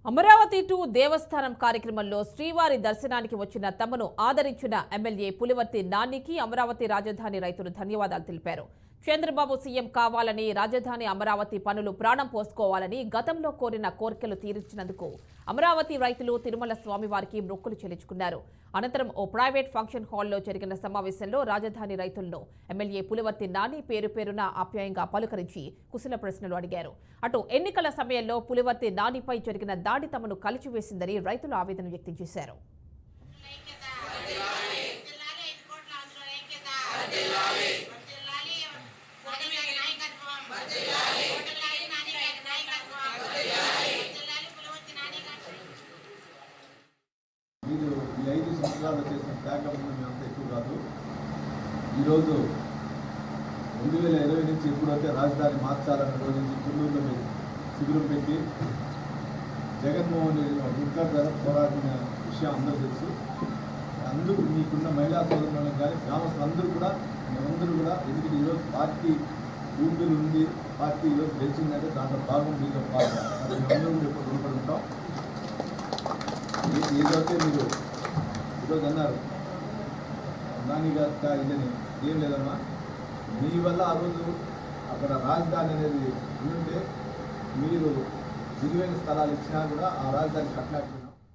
Amaravati to దేవస్థానం కార్యక్రమంలో శ్రీవారి దర్శనానికి వచ్చిన తమను ఆదరించిన ఎమ్మెల్యే పులివర్తి నానికి అమరావతి రాజధాని రైతులు ధన్యవాదాలు తెలిపారు. చంద్రబాబు సీఎం కావాలని, రాజధాని అమరావతి పనులు ప్రాణం పోసుకోవాలని గతంలో కోరిన కోరికలు తీర్చినందుకు అమరావతి రైతులు తిరుమల స్వామివారికి మొక్కులు చెల్లించుకున్నారు. అనంతరం ఓ ప్రైవేట్ ఫంక్షన్ హాల్లో జరిగిన సమావేశంలో రాజధాని రైతులను ఎమ్మెల్యే పులివర్తి నాని పేరు పేరున ఆప్యాయంగా పలుకరించి కుశల ప్రశ్నలు అడిగారు. అటు ఎన్నికల సమయంలో పులివర్తి నానిపై జరిగిన దాడి తమను కలిచివేసిందని రైతులు ఆవేదన వ్యక్తం చేశారు. మీరు ఈ 5 సంవత్సరాలు చేసిన త్యాగం అంత ఎక్కువ కాదు. ఈరోజు 2020 నుంచి ఎప్పుడైతే రాజధాని మార్చాలన్న రోజు నుంచి కుల్లూరులో మీరు శిబిరం పెట్టి జగన్మోహన్ రెడ్డి గుంటూరు ధర పోరాడిన విషయం అందరూ తెలుసు. అందుకు మీకున్న మహిళా సోదరులను కానీ గ్రామస్తులు అందరూ కూడా ఎందుకంటే ఈరోజు పార్టీ ఊపిరి ఉంది, పార్టీ ఈరోజు గెలిచిందంటే దాంట్లో భాగం మీలో పాల్గొ అందరూ కూడా ఎప్పుడు రుణపడి ఉంటాం. ఏదైతే మీరు ఈరోజు అన్నారు నానిగా ఇదని ఏం లేదమ్మా, మీ వల్ల ఆ రోజు అక్కడ రాజధాని అనేది ఉంటే మీరు విలువైన స్థలాలు ఇచ్చినా కూడా ఆ రాజధాని కట్టలేకపోయినా